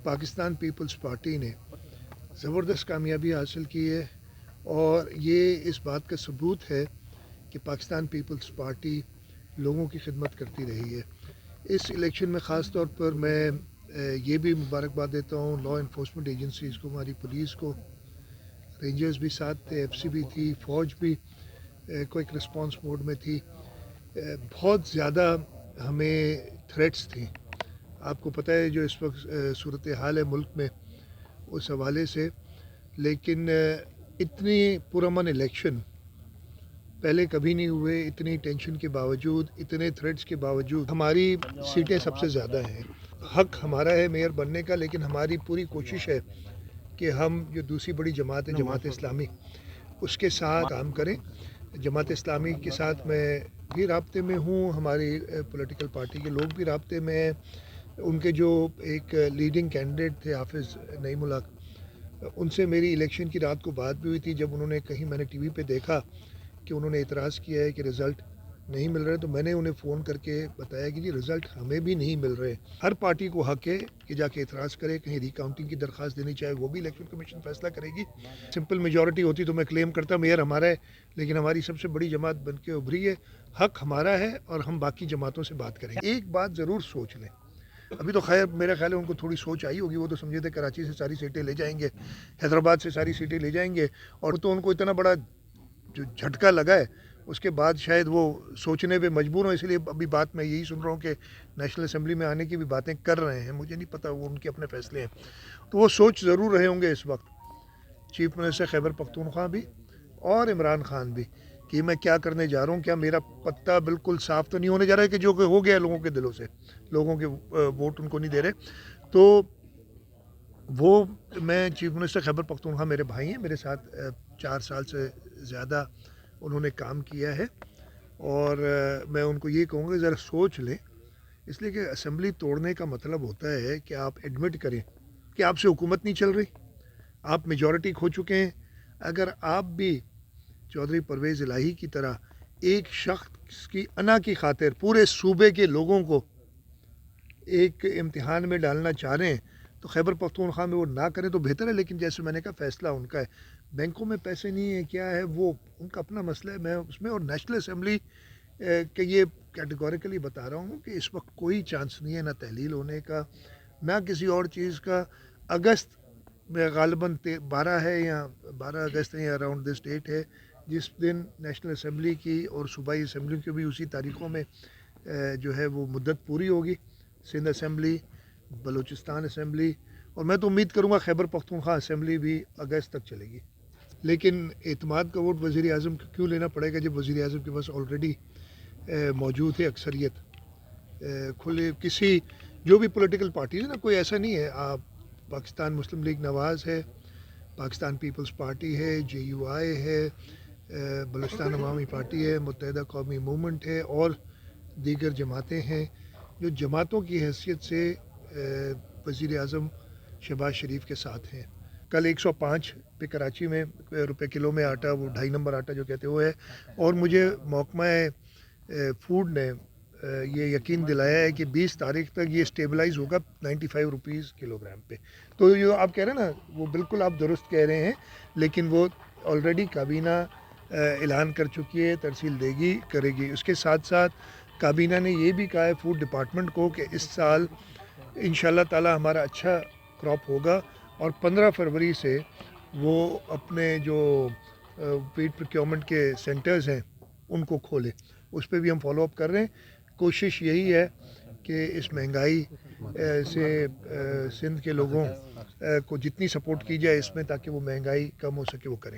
Pakistan peoples party ने ज़बरदस्त कामयाबी हासिल की है और ये इस बात का सबूत है कि पाकिस्तान पीपल्स पार्टी लोगों की खिदमत करती रही है। इस इलेक्शन में ख़ास तौर पर मैं ये भी मुबारकबाद देता हूँ लॉ इन्फोर्समेंट एजेंसीज़ को, हमारी पुलिस को, रेंजर्स भी साथ थे, एफसी भी थी, फ़ौज भी क्विक रिस्पांस मोड में थी। बहुत ज़्यादा हमें थ्रेट्स थी। आपको पता है जो इस वक्त सूरत हाल है मुल्क में, उस हवाले से। लेकिन इतनी पुरअमन इलेक्शन पहले कभी नहीं हुए। इतनी टेंशन के बावजूद, इतने थ्रेट्स के बावजूद हमारी सीटें सबसे ज़्यादा हैं। हक हमारा है मेयर बनने का, लेकिन हमारी पूरी कोशिश है कि हम जो दूसरी बड़ी जमात है जमात इस्लामी, उसके साथ काम करें। जमात इस्लामी के साथ मैं भी राब्ते में हूँ, हमारी पॉलिटिकल पार्टी के लोग भी राब्ते में हैं। उनके जो एक लीडिंग कैंडिडेट थे हाफिज़ नईमुल हक, उनसे मेरी इलेक्शन की रात को बात भी हुई थी। जब उन्होंने कहीं मैंने टीवी पे देखा कि उन्होंने इतराज़ किया है कि रिज़ल्ट नहीं मिल रहे, तो मैंने उन्हें फ़ोन करके बताया कि जी रिज़ल्ट हमें भी नहीं मिल रहे। हर पार्टी को हक है कि जाके इतराज़ करे, कहीं रिकाउंटिंग की दरख्वास्त देनी चाहे, वो भी इलेक्शन कमीशन फैसला करेगी। सिंपल मेजॉरिटी होती तो मैं क्लेम करता मेयर हमारा है, लेकिन हमारी सबसे बड़ी जमात बन के उभरी है। हक हमारा है और हम बाकी जमातों से बात करेंगे। एक बात ज़रूर सोच लें, अभी तो खैर मेरा ख्याल है उनको थोड़ी सोच आई होगी। वो तो समझे थे कराची से सारी सीटें ले जाएंगे, हैदराबाद से सारी सीटें ले जाएंगे, और तो उनको इतना बड़ा जो झटका लगा है उसके बाद शायद वो सोचने पे मजबूर हो। इसलिए अभी बात मैं यही सुन रहा हूँ कि नेशनल असेंबली में आने की भी बातें कर रहे हैं। मुझे नहीं पता, वो उनके अपने फैसले हैं। तो वो सोच ज़रूर रहे होंगे इस वक्त चीफ मिनिस्टर खैबर पख्तूनख्वा भी और इमरान खान भी, कि मैं क्या करने जा रहा हूँ। क्या मेरा पत्ता बिल्कुल साफ़ तो नहीं होने जा रहा है कि जो कि हो गया लोगों के दिलों से, लोगों के वोट उनको नहीं दे रहे। तो वो मैं चीफ मिनिस्टर खैबर पख्तूनख्वा, मेरे भाई हैं, मेरे साथ 4 साल से ज़्यादा उन्होंने काम किया है, और मैं उनको ये कहूँगा ज़रा सोच लें। इसलिए कि असेंबली तोड़ने का मतलब होता है कि आप एडमिट करें कि आपसे हुकूमत नहीं चल रही, आप मेजॉरिटी खो चुके हैं। अगर आप भी चौधरी परवेज़ इलाही की तरह एक शख्स की अना की खातिर पूरे सूबे के लोगों को एक इम्तिहान में डालना चाह रहे हैं, तो खैबर पख्तूनख्वा में वो ना करें तो बेहतर है। लेकिन जैसे मैंने कहा, फ़ैसला उनका है। बैंकों में पैसे नहीं है, क्या है, वो उनका अपना मसला है। मैं उसमें और नेशनल असेंबली के ये कैटेगोरिकली बता रहा हूँ कि इस वक्त कोई चांस नहीं है ना तहलील होने का, ना किसी और चीज़ का। अगस्त में गालिबन 12 है या 12 अगस्त है या अराउंड दिस डेट है, जिस दिन नेशनल असेंबली की और सूबाई असेंबली की भी उसी तारीख़ों में जो है वो मुद्दत पूरी होगी। सिंध असेंबली, बलूचिस्तान असेंबली, और मैं तो उम्मीद करूँगा खैबर पख्तूनख्वा असेंबली भी अगस्त तक चलेगी। लेकिन एतमाद का वोट वज़ीर आज़म को क्यों लेना पड़ेगा जब वज़ीर आज़म के पास ऑलरेडी मौजूद है अक्सरियत। खुले किसी जो भी पॉलिटिकल पार्टी है ना, कोई ऐसा नहीं है। आप पाकिस्तान मुस्लिम लीग नवाज़ है, पाकिस्तान पीपल्स पार्टी है, JUI है, बलूचिस्तान अवामी पार्टी है, मुत्तहिदा कौमी मूवमेंट है, और दीगर जमातें हैं जो जमातों की हैसियत से वज़ीर आज़म शहबाज शरीफ के साथ हैं। कल 105 पे कराची में रुपए किलो में आटा, वो 2.5 नंबर आटा जो कहते हुए है, और मुझे महकमा फूड ने ये यकीन दिलाया है कि 20 तारीख तक ये स्टेबलाइज होगा 95 रुपीज़ किलोग्राम पे। तो ये आप कह रहे हैं ना, वो बिल्कुल आप दुरुस्त कह रहे हैं, लेकिन वो ऑलरेडी काबीना ऐलान कर चुकी है, तरसील देगी, करेगी। उसके साथ साथ काबीना ने ये भी कहा है फूड डिपार्टमेंट को कि इस साल इंशाल्लाह ताला हमारा अच्छा क्रॉप होगा, और 15 फरवरी से वो अपने जो फीड प्रोक्योरमेंट के सेंटर्स हैं उनको खोले। उस पर भी हम फॉलो अप कर रहे हैं। कोशिश यही है कि इस महंगाई से सिंध के लोगों को जितनी सपोर्ट की जाए इसमें, ताकि वो महंगाई कम हो सके, वो करें।